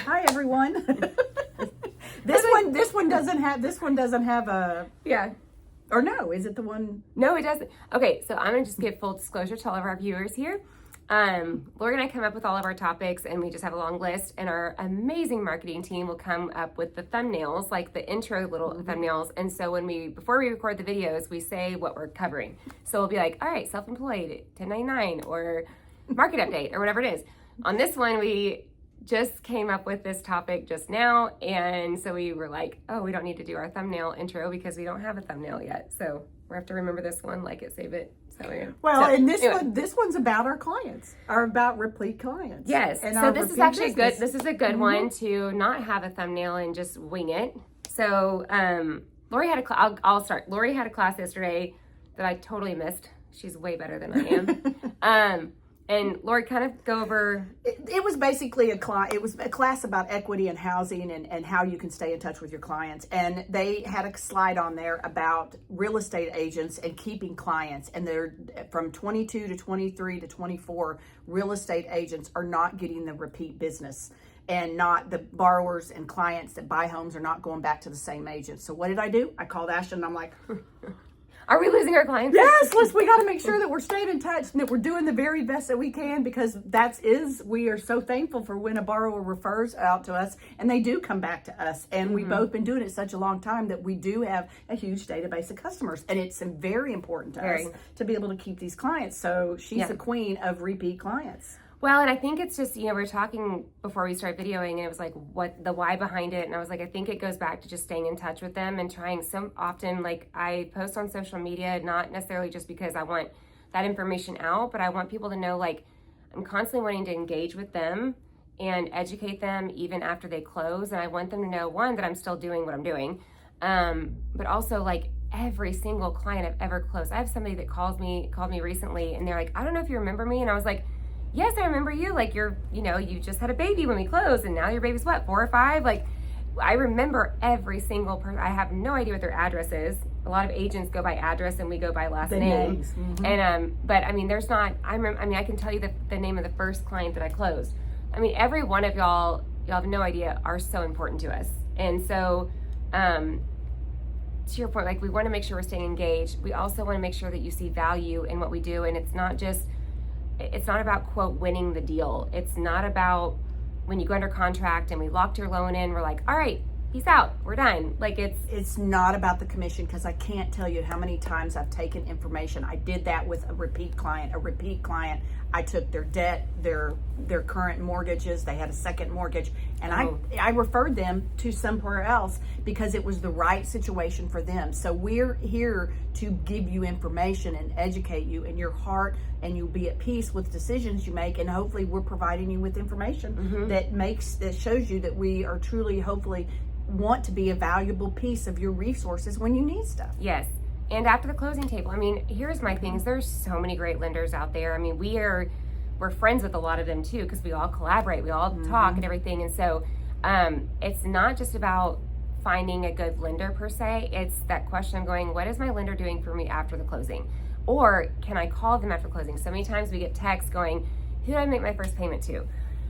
Hi everyone. This one doesn't have a Yeah. Or no, is it the one? No, it doesn't. Okay, so I'm gonna just give full disclosure to all of our viewers here. Lori and I come up with all of our topics and we just have a long list, and our amazing marketing team will come up with the thumbnails, like the intro little thumbnails. And so before we record the videos, we say what we're covering. So we'll be like, all right, self-employed, 1099, or market update, or whatever it is. On this one, we just came up with this topic just now, and so we were like, oh, we don't need to do our thumbnail intro because we don't have a thumbnail yet. So we have to remember this one, like it, save it. This one's about our clients, or about repeat clients. Yes. And so this is actually good. This is a good one to not have a thumbnail and just wing it. So Lori had I'll start. Lori had a class yesterday that I totally missed. She's way better than I am. And Lori, kind of go over. It was basically a class about equity and housing and how you can stay in touch with your clients. And they had a slide on there about real estate agents and keeping clients. And they're from 22 to 23 to 24, real estate agents are not getting the repeat business. And not the borrowers and clients that buy homes are not going back to the same agent. So what did I do? I called Ashton and I'm like, are we losing our clients? Yes, we got to make sure that we're staying in touch and that we're doing the very best that we can, because we are so thankful for when a borrower refers out to us and they do come back to us. And we've both been doing it such a long time that we do have a huge database of customers. And it's very important to us to be able to keep these clients. So she's the queen of repeat clients. Well, and I think it's just, we were talking before we started videoing, and it was like, what the why behind it. And I was like, I think it goes back to just staying in touch with them and trying often, like I post on social media, not necessarily just because I want that information out, but I want people to know, like, I'm constantly wanting to engage with them and educate them even after they close. And I want them to know, one, that I'm still doing what I'm doing. But also, like, every single client I've ever closed. I have somebody that called me recently, and they're like, I don't know if you remember me. And I was like, yes, I remember you. Like, you just had a baby when we closed, and now your baby's what, 4 or 5? Like, I remember every single person. I have no idea what their address is. A lot of agents go by address, and we go by last name. Mm-hmm. And but I mean, there's not. I can tell you the name of the first client that I closed. I mean, every one of y'all have no idea, are so important to us. And so, to your point, like, we want to make sure we're staying engaged. We also want to make sure that you see value in what we do, and it's not about, quote, winning the deal. It's not about when you go under contract and we locked your loan in, we're like, all right, peace out, we're done. Like, it's not about the commission, because I can't tell you how many times I've taken information. I did that with a repeat client. I took their debt, their current mortgages. They had a second mortgage, and I referred them to somewhere else because it was the right situation for them. So we're here to give you information and educate you in your heart, and you'll be at peace with decisions you make. And hopefully we're providing you with information that shows you that we are truly, hopefully, want to be a valuable piece of your resources when you need stuff. Yes. And after the closing table, I mean, here's my things. There's so many great lenders out there. I mean, we're friends with a lot of them too, because we all collaborate, we all talk and everything. And so it's not just about finding a good lender per se. It's that question of going, what is my lender doing for me after the closing? Or can I call them after closing? So many times we get texts going, who did I make my first payment to?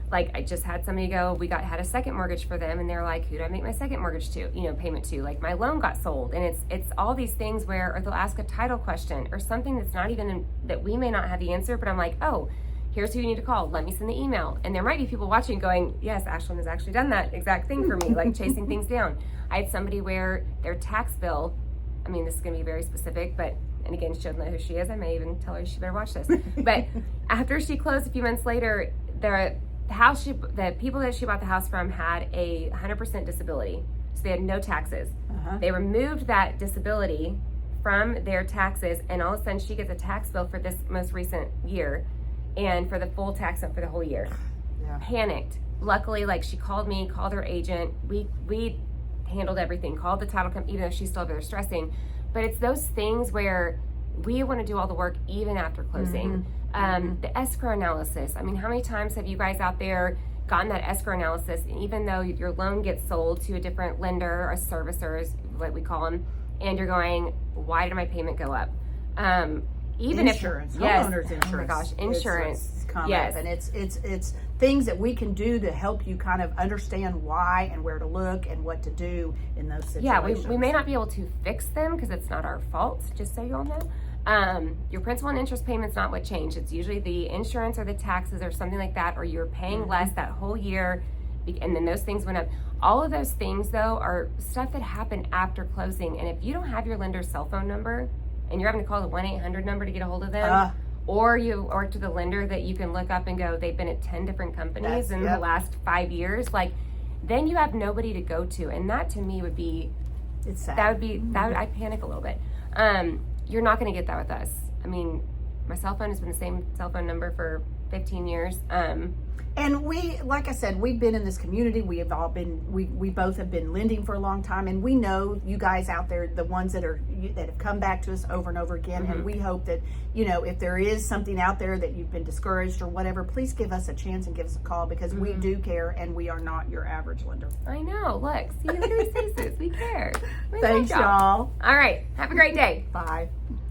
Like, I just had somebody go, had a second mortgage for them, and they're like, who did I make my second mortgage to, payment to? Like, my loan got sold. And it's all these things or they'll ask a title question or something that's not even, that we may not have the answer, but I'm like, oh, here's who you need to call. Let me send the email. And there might be people watching going, yes, Ashlyn has actually done that exact thing for me, like chasing things down. I had somebody where their tax bill, I mean, this is gonna be very specific, and again, she doesn't know who she is. I may even tell her she better watch this. But after she closed a few months later, the people that she bought the house from had a 100% disability. So they had no taxes. They removed that disability from their taxes, and all of a sudden she gets a tax bill for this most recent year and for the full tax for the whole year. Panicked. Luckily, like, she called me, called her agent. We handled everything, called the title company, even though she's still over there stressing. But it's those things where we want to do all the work even after closing. The escrow analysis. I mean, how many times have you guys out there gotten that escrow analysis, and even though your loan gets sold to a different lender, a servicer is what we call them, and you're going, why did my payment go up? Even insurance, homeowners insurance. Oh my gosh, insurance. It's come up, and it's things that we can do to help you kind of understand why and where to look and what to do in those situations. Yeah, we may not be able to fix them because it's not our fault, just so you all know. Your principal and interest payment's not what changed. It's usually the insurance or the taxes or something like that, or you're paying less that whole year, and then those things went up. All of those things, though, are stuff that happened after closing. And if you don't have your lender's cell phone number and you're having to call the 1-800 number to get a hold of them, or to the lender that you can look up and go, they've been at 10 different companies in the last 5 years, like, then you have nobody to go to. And that to me would be, it's sad. I'd panic a little bit. You're not going to get that with us. I mean, my cell phone has been the same cell phone number for 15 years. And we, like I said, we've been in this community. We both have been lending for a long time, and we know you guys out there, the ones that have come back to us over and over again. And we hope that, if there is something out there that you've been discouraged or whatever, please give us a chance and give us a call, because we do care, and we are not your average lender. I know. Look, see, look at these faces. We care. Thanks, y'all. All right. Have a great day. Bye.